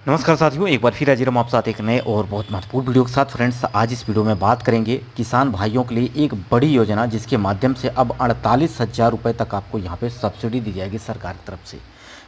नमस्कार साथियों, एक बार फिर हाजिर हम आप साथ एक नए और बहुत महत्वपूर्ण वीडियो के साथ। फ्रेंड्स, आज इस वीडियो में बात करेंगे किसान भाइयों के लिए एक बड़ी योजना, जिसके माध्यम से अब 48,000 रुपये तक आपको यहाँ पे सब्सिडी दी जाएगी सरकार की तरफ से।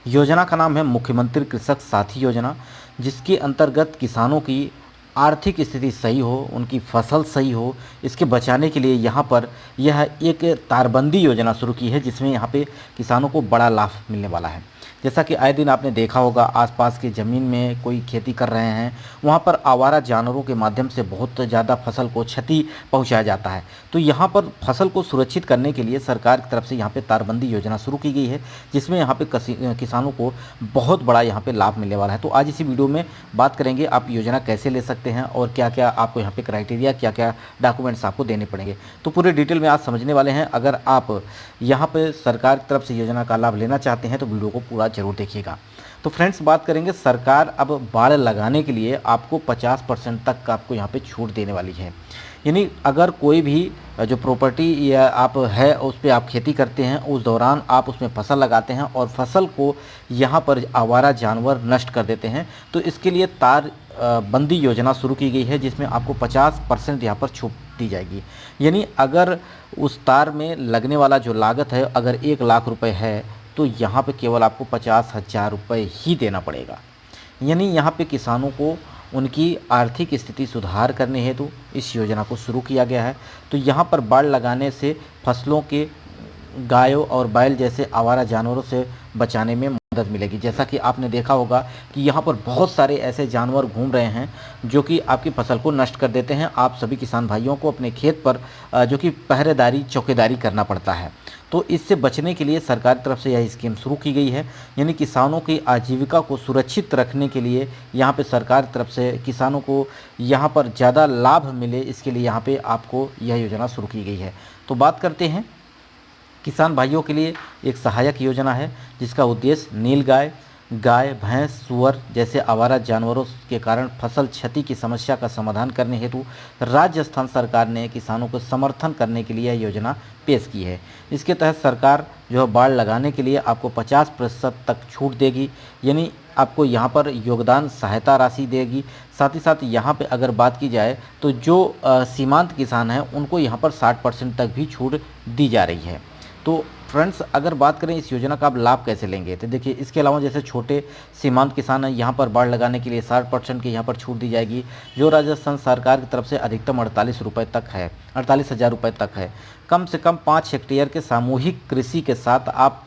योजना का नाम है मुख्यमंत्री कृषक साथी योजना, जिसके अंतर्गत किसानों की आर्थिक स्थिति सही हो, उनकी फसल सही हो, इसके बचाने के लिए यहाँ पर यह एक तारबंदी योजना शुरू की है, जिसमें यहाँ पे किसानों को बड़ा लाभ मिलने वाला है। जैसा कि आए दिन आपने देखा होगा, आसपास की ज़मीन में कोई खेती कर रहे हैं, वहाँ पर आवारा जानवरों के माध्यम से बहुत ज़्यादा फसल को क्षति पहुँचाया जाता है। तो यहाँ पर फसल को सुरक्षित करने के लिए सरकार की तरफ से यहाँ पे तारबंदी योजना शुरू की गई है, जिसमें यहाँ पे किसानों को बहुत बड़ा यहाँ पे लाभ मिलने वाला है। तो आज इसी वीडियो में बात करेंगे आप योजना कैसे ले सकते हैं और क्या क्या आपको यहाँ पे क्राइटेरिया, क्या क्या डॉक्यूमेंट्स आपको देने पड़ेंगे, तो पूरे डिटेल में आज समझने वाले हैं। अगर आप यहाँ पे सरकार की तरफ से योजना का लाभ लेना चाहते हैं तो वीडियो को पूरा जरूर देखिएगा। तो फ्रेंड्स, बात करेंगे, सरकार अब बाड़ लगाने के लिए आपको 50% तक का आपको यहाँ पे छूट देने वाली है। यानी अगर कोई भी जो प्रॉपर्टी या आप है उस पर आप खेती करते हैं, उस दौरान आप उसमें फसल लगाते हैं और फसल को यहाँ पर आवारा जानवर नष्ट कर देते हैं, तो इसके लिए तार बंदी योजना शुरू की गई है, जिसमें आपको 50% यहाँ पर छूट दी जाएगी। यानी अगर उस तार में लगने वाला जो लागत है, अगर 1,00,000 रुपये है, तो यहाँ पे केवल आपको 50,000 रुपये ही देना पड़ेगा। यानी यहाँ पे किसानों को उनकी आर्थिक स्थिति सुधार करने हेतु इस योजना को शुरू किया गया है। तो यहाँ पर बाड़ लगाने से फसलों के गायों और बैल जैसे आवारा जानवरों से बचाने में मदद मिलेगी। जैसा कि आपने देखा होगा कि यहाँ पर बहुत सारे ऐसे जानवर घूम रहे हैं जो कि आपकी फसल को नष्ट कर देते हैं। आप सभी किसान भाइयों को अपने खेत पर जो कि पहरेदारी, चौकीदारी करना पड़ता है। तो इससे बचने के लिए सरकार की तरफ से यह स्कीम शुरू की गई है। यानी किसानों की आजीविका को सुरक्षित रखने के लिए यहाँ पे सरकार की तरफ से किसानों को यहाँ पर ज़्यादा लाभ मिले, इसके लिए यहाँ पे आपको यह योजना शुरू की गई है। तो बात करते हैं, किसान भाइयों के लिए एक सहायक योजना है, जिसका उद्देश्य नीलगाय, गाय, भैंस, सूअर जैसे आवारा जानवरों के कारण फसल क्षति की समस्या का समाधान करने हेतु राजस्थान सरकार ने किसानों को समर्थन करने के लिए यह योजना पेश की है। इसके तहत सरकार जो है बाड़ लगाने के लिए आपको 50% तक छूट देगी। यानी आपको यहाँ पर योगदान सहायता राशि देगी। साथ ही साथ यहाँ पे अगर बात की जाए तो जो सीमांत किसान हैं, उनको यहाँ पर 60% तक भी छूट दी जा रही है। तो फ्रेंड्स, अगर बात करें इस योजना का आप लाभ कैसे लेंगे, तो देखिए, इसके अलावा जैसे छोटे सीमांत किसान हैं, यहाँ पर बाड़ लगाने के लिए 60% की यहाँ पर छूट दी जाएगी, जो राजस्थान सरकार की तरफ से अधिकतम 48,000 रुपये तक है। कम से कम 5 हेक्टेयर के सामूहिक कृषि के साथ आप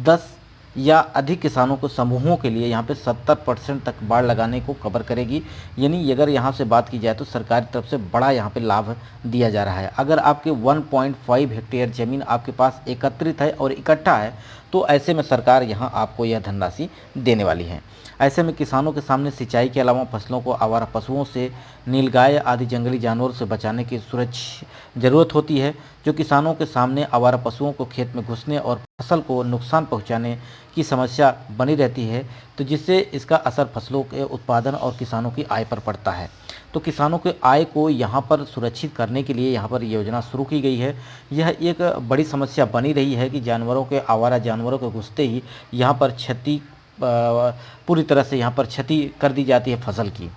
10 या अधिक किसानों को समूहों के लिए यहाँ पे 70% तक बाड़ लगाने को कवर करेगी। यानी अगर यहाँ से बात की जाए तो सरकार की तरफ से बड़ा यहाँ पे लाभ दिया जा रहा है। अगर आपके 1.5 हेक्टेयर ज़मीन आपके पास एकत्रित है और इकट्ठा है, तो ऐसे में सरकार यहाँ आपको यह धनराशि देने वाली है। ऐसे में किसानों के सामने सिंचाई के अलावा फसलों को आवारा पशुओं से, नीलगाय आदि जंगली जानवरों से बचाने की ज़रूरत होती है। जो किसानों के सामने आवारा पशुओं को खेत में घुसने और फसल को नुकसान पहुंचाने की समस्या बनी रहती है, तो जिससे इसका असर फसलों के उत्पादन और किसानों की आय पर पड़ता है। तो किसानों के आय को यहाँ पर सुरक्षित करने के लिए यहाँ पर योजना शुरू की गई है। यह एक बड़ी समस्या बनी रही है कि आवारा जानवरों के घुसते ही यहाँ पर पूरी तरह से यहाँ पर क्षति कर दी जाती है फसल की।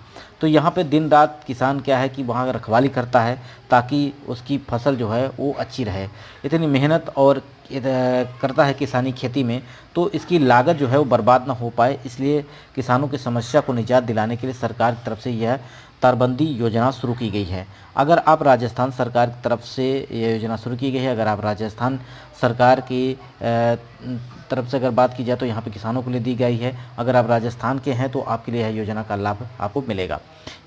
तो यहाँ पे दिन रात किसान क्या है कि वहाँ रखवाली करता है, ताकि उसकी फसल जो है वो अच्छी रहे। इतनी मेहनत और करता है किसानी खेती में, तो इसकी लागत जो है वो बर्बाद ना हो पाए, इसलिए किसानों की समस्या को निजात दिलाने के लिए सरकार की तरफ से यह तारबंदी योजना शुरू की गई है। अगर आप राजस्थान सरकार की तरफ से यह योजना शुरू की गई है, अगर आप राजस्थान सरकार की तरफ से अगर बात की जाए तो यहाँ पे किसानों के लिए दी गई है। अगर आप राजस्थान के हैं तो आपके लिए यह योजना का लाभ आपको मिलेगा।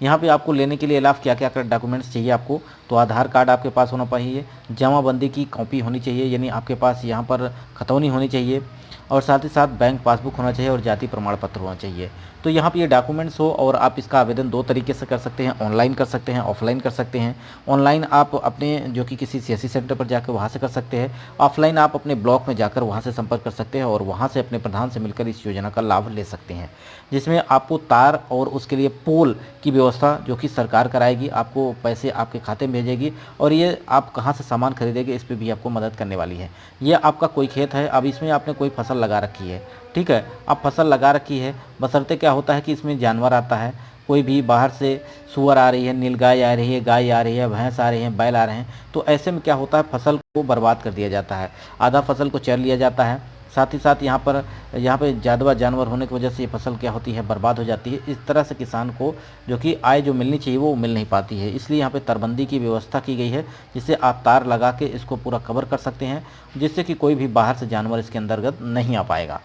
यहाँ पे आपको लेने के लिए लाभ क्या क्या डॉक्यूमेंट्स चाहिए आपको, तो आधार कार्ड आपके पास होना चाहिए, जमाबंदी की कॉपी होनी चाहिए, यानी आपके पास यहाँ पर खतौनी होनी चाहिए, और साथ ही साथ बैंक पासबुक होना चाहिए और जाति प्रमाण पत्र होना चाहिए। तो यहाँ पे ये डॉक्यूमेंट्स हो, और आप इसका आवेदन 2 तरीके से कर सकते हैं, ऑनलाइन कर सकते हैं, ऑफलाइन कर सकते हैं। ऑनलाइन आप अपने जो कि किसी सीएससी सेंटर पर जाकर वहाँ से कर सकते हैं, ऑफलाइन आप अपने ब्लॉक में जाकर वहाँ से संपर्क कर सकते हैं और वहाँ से अपने प्रधान से मिलकर इस योजना का लाभ ले सकते हैं, जिसमें आपको तार और उसके लिए पोल की व्यवस्था जो कि सरकार कराएगी, आपको पैसे आपके खाते में भेजेगी, और ये आप कहाँ से सामान खरीदेंगे इस पर भी आपको मदद करने वाली है। ये आपका कोई खेत है, अब इसमें आपने कोई फसल लगा रखी है, ठीक है। अब फसल लगा रखी है, बशर्ते क्या होता है कि इसमें जानवर आता है, कोई भी बाहर से सूअर आ रही है, नीलगाय आ रही है, गाय आ रही है, भैंस आ रही है, बैल आ रहे हैं, तो ऐसे में क्या होता है फसल को बर्बाद कर दिया जाता है, आधा फसल को चर लिया जाता है। साथ ही साथ यहाँ पे ज़्यादा जानवर होने की वजह से ये फसल क्या होती है, बर्बाद हो जाती है। इस तरह से किसान को जो कि आय जो मिलनी चाहिए वो मिल नहीं पाती है। इसलिए यहाँ पे तरबंदी की व्यवस्था की गई है, जिससे आप तार लगा के इसको पूरा कवर कर सकते हैं, जिससे कि कोई भी बाहर से जानवर इसके अंतर्गत नहीं आ पाएगा।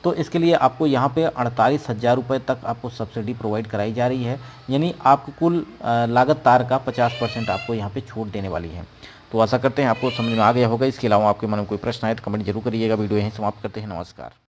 तो इसके लिए आपको यहाँ पे 48,000 रुपये तक आपको सब्सिडी प्रोवाइड कराई जा रही है, यानी आपको कुल लागत तार का 50% आपको यहाँ पे छूट देने वाली है। तो आशा करते हैं आपको समझ में आ गया होगा। इसके अलावा आपके मन में कोई प्रश्न आए तो कमेंट जरूर करिएगा। वीडियो यहीं समाप्त करते हैं। नमस्कार।